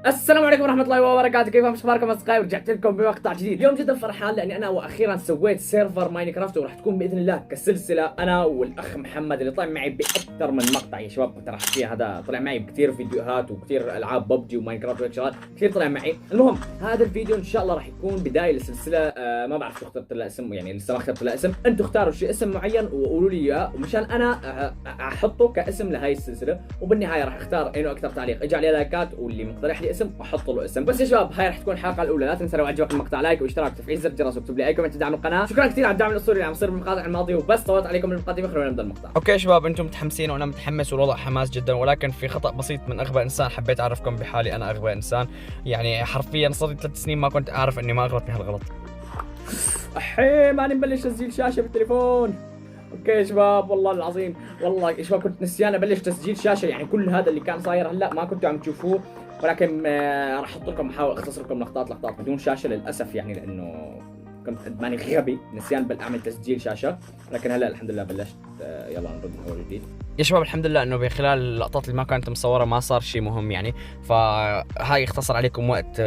السلام عليكم ورحمة الله وبركاته، كيف اخباركم اصدقائي؟ ورجعت لكم بمقطع جديد. اليوم جدا فرحان لاني انا واخيرا سويت سيرفر ماينكرافت، وراح تكون باذن الله كسلسلة انا والاخ محمد اللي طلع معي باكثر من مقطع يا شباب. ترى حكي هذا طلع معي بكثير فيديوهات وكثير العاب ببجي وماينكرافت وهيك شغلات كثير طلع معي. المهم هذا الفيديو ان شاء الله راح يكون بداية لسلسلة. ما بعرف شو اخترت لها اسم، يعني لسه ما اخترت لها اسم. انتم اختاروا شيء اسم معين وقولوا لي اياه ومشان انا احطه كاسم لهي السلسلة، وبالنهاية راح اختار انه اكثر تعليق اجى عليه لايكات، واللي مقترح لي اسم احط له اسم. بس يا شباب هاي راح تكون الحلقه الاولى، لا تنسى لو عجبك المقطع لايك واشتراك وتفعيل زر الجرس واكتب لي اي كومنت تدعم القناه. شكرا كثير على الدعم الاسطوري اللي عم يصير بالمقاطع الماضيه، وبس طولت عليكم بالمقدمه خلونا نبدا المقطع. اوكي شباب، انتم متحمسين وانا متحمس والوضع حماس جدا، ولكن في خطأ بسيط من اغبى انسان. حبيت اعرفكم بحالي، انا اغبى انسان. يعني حرفيا صار لي 3 سنين ما كنت اعرف اني ما اغلط بهالغلط. احي ماني مبلش تسجيل شاشه بالتليفون. اوكي يا شباب والله العظيم، والله يا شباب كنت نسيان ابلش تسجيل شاشه، يعني كل هذا اللي كان صاير هلا ما كنتوا عم تشوفوه، ولكن راح احط لكم، احاول اختصر لكم لقطات بدون شاشه للاسف، يعني لانه كنت ماني غبي نسيان اعمل تسجيل شاشه. لكن هلا الحمد لله بلشت. يلا نرد من اول جديد. يا شباب الحمد لله انه بخلال اللقطات اللي ما كانت مصوره ما صار شيء مهم، يعني فهاي اختصر عليكم وقت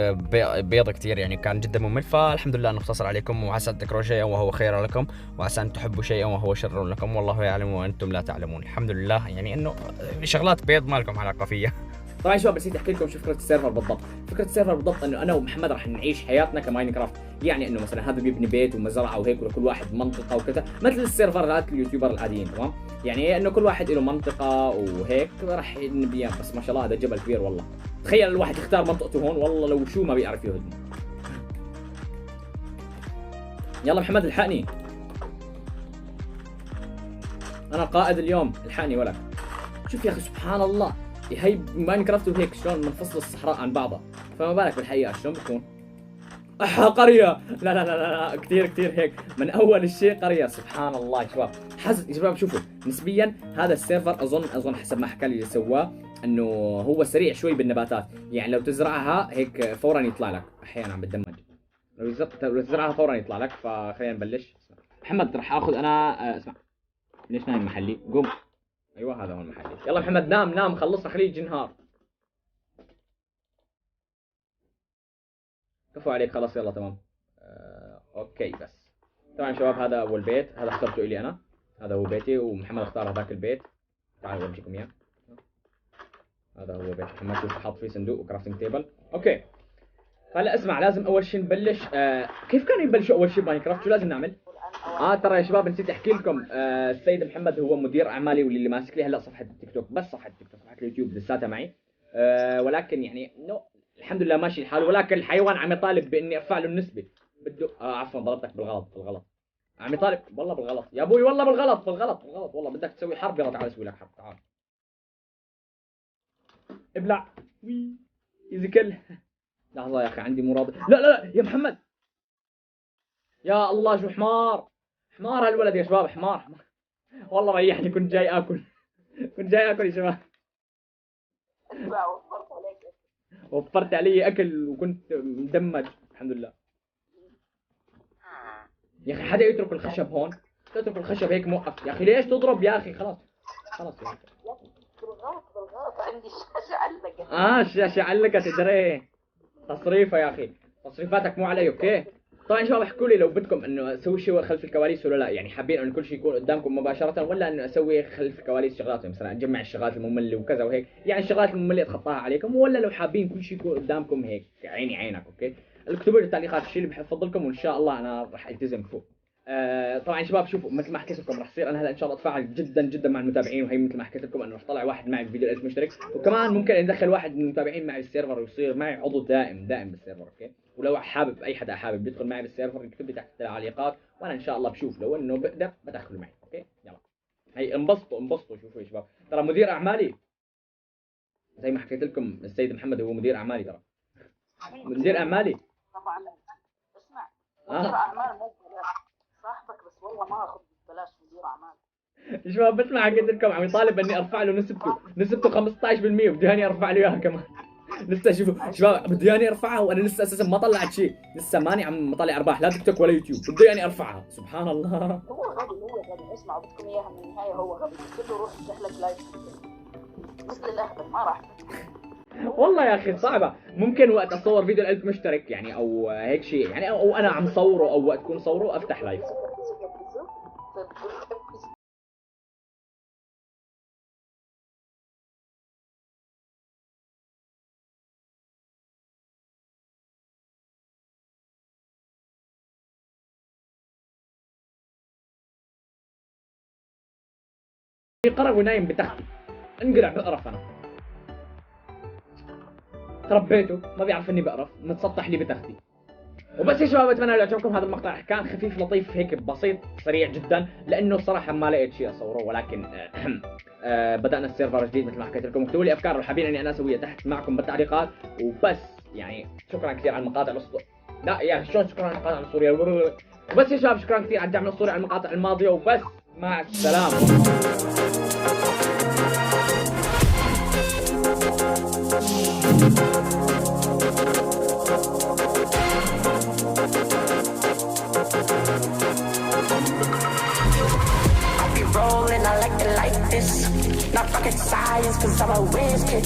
بيض كثير، يعني كان جدا ممل. فالحمد لله انه اختصر عليكم، وعسى ان تكرهوا شيئا وهو خير لكم، وعسى ان تحبوا شيئا وهو شر لكم، والله يعلم وانتم لا تعلمون. الحمد لله يعني انه شغلات بيض ما لكم علاقه فيها. طبعا يا شباب نسيت احكي لكم شو فكره السيرفر بالضبط. فكره السيرفر بالضبط انه انا ومحمد راح نعيش حياتنا كماينكرافت، يعني انه مثلا هذا بيبني بيت ومزرعه وهيك، ولكل واحد منطقه وكذا، مثل السيرفرات اليوتيوبر العاديين. تمام، يعني انه كل واحد له منطقه وهيك راح نبنيها. بس ما شاء الله هذا جبل كبير والله. تخيل الواحد يختار منطقته هون، والله لو شو ما بيعرف يهدم. يلا محمد الحقني، انا القائد اليوم، الحقني ولك. شوف يا اخي سبحان الله، هي ماينكرافت وهيك شلون منفصل الصحراء عن بعضها، فما بالك بالحقيقه شلون بتكون؟ قريه. لا كثير هيك من اول الشيء قريه. سبحان الله يا شباب. يا شباب شوفوا، نسبيا هذا السيرفر اظن حسب ما حكى لي اللي سواه انه هو سريع شوي بالنباتات، يعني لو تزرعها هيك فورا يطلع لك. احيانا عم بتدمج، لو تزرعها فورا يطلع لك. فخلينا نبلش. محمد راح اخذ انا اسمع، ليش نايم محلي؟ قوم. ايوه هذا هو المحلي. يلا محمد نام خلصنا، خليه يجي نهار. كفو عليك خلاص يلا تمام. اوكي بس. طبعا شباب هذا اول بيت، هذا اخترته الي انا، هذا هو بيتي، ومحمد اختار هذاك البيت. تعالوا اوريكم اياه. هذا هو بيت محمد، شوف حاط فيه صندوق وكرافتنج تيبل. اوكي هلا اسمع، لازم اول شيء نبلش. كيف كانوا يبلشوا اول شيء ماينكرافت؟ شو لازم نعمل؟ ترى يا شباب نسيت احكي لكم. السيد محمد هو مدير اعمالي، واللي ماسك لي هلا صفحه التيك توك، بس صفحه التيك توك، صفحه اليوتيوب لساتها معي. ولكن يعني الحمد لله ماشي الحال، ولكن الحيوان عم يطالب باني ارفع له النسبه. بده عفوا ضربتك بالغلط. عم يطالب والله بالغلط يا ابوي، والله بالغلط والله. بدك تسوي حرب؟ يلا تعال اسوي لك حرب، تعال ابلع. وي ايزي كل. لحظه يا اخي عندي مراد. لا يا محمد، يا الله شو حمار هالولد يا شباب، حمار. والله ريحني، كنت جاي اكل. يا شباب. وفرت علي اكل وكنت مدمج الحمد لله. يا اخي حدا يترك الخشب هون، تترك الخشب هيك موقف يا اخي، ليش تضرب يا اخي؟ خلاص يا اخي. بالغلط عندي الشاشة علقت. الشاشة علقت، ادري. تصريفة يا اخي، تصريفاتك مو علي اوكي. طبعا شباب احكوا لي لو بدكم انه اسوي شيء خلف الكواليس ولا لا، يعني حابين انه كل شيء يكون قدامكم مباشرة، ولا انه اسوي خلف الكواليس شغلات مثلا اجمع الشغلات المملة وكذا وهيك، يعني الشغلات المملة اتخطاها عليكم، ولا لو حابين كل شيء يكون قدامكم هيك عيني عينك اوكي. اكتبوا لي بالتعليقات الشيء اللي بفضلكم، وان شاء الله انا راح التزم فوق. طبعا شباب شوفوا، مثل ما حكيت لكم راح يصير انا هلا ان شاء الله اتفاعل جدا مع المتابعين، وهي مثل ما حكيت لكم انه راح طلع واحد معي بفيديو 1000 مشترك، وكمان ممكن ندخل واحد من المتابعين معي بالسيرفر ويصير معي عضو دائم بالسيرفر اوكي. ولو حابب اي حدا حابب يدخل معي بالسيرفر يكتب لي تحت التعليقات، وانا ان شاء الله بشوف لو انه بقدر بدخله معي اوكي. يلا هي انبسطوا. شوفوا يا شباب، ترى مدير اعمالي زي ما حكيت لكم، السيد محمد هو مدير اعمالي، ترى مدير اعمالي. طبعا اسمع، مدير اعمال مو ببلاش، صاحبك بس والله ما اخذ ببلاش مدير اعمال. يا شباب بسمع حكيت لكم عم يطالب اني ارفع له نسبته 15%، وبده اني ارفع له اياها كمان. لسه شوفوا شباب، بده اني ارفعها وانا لسه اساسا ما طلعت شيء، لسه ماني عم مطلع ارباح لا تيك توك ولا يوتيوب، بده اني ارفعها. سبحان الله. هو غبي اسمع، بدكم اياها من النهايه، هو غبي. قلت له روح افتح لك لايف مثل الاهبل، ما راح. والله يا اخي صعبه. ممكن وقت اصور فيديو 1000 مشترك يعني او هيك شيء يعني، او انا عم صوره او وقت اكون صوره افتح لايف. في قرق ونايم بتختي، انقلع بقرف انا. تربيته ما بيعرف اني بقرف، متسطح لي بتختي. وبس يا شباب، اتمنى لو عجبكم هذا المقطع، كان خفيف لطيف هيك بسيط سريع جدا، لانه صراحه ما لقيت شيء اصوره، ولكن بدانا السيرفر جديد مثل ما حكيت لكم. اكتبوا لي افكار وحابين اني انا اسويها تحت معكم بالتعليقات. وبس يعني شكرا كثير على المقاطع لا يا اخي شلون شكرا على المقاطع الاسطوريه. وبس يا شباب، شكرا كثير على الدعم الاسطوري على المقاطع الماضيه. وبس مع السلامه. Rolling, I like it like this. Not rocket science, cause I'm a whiz kid.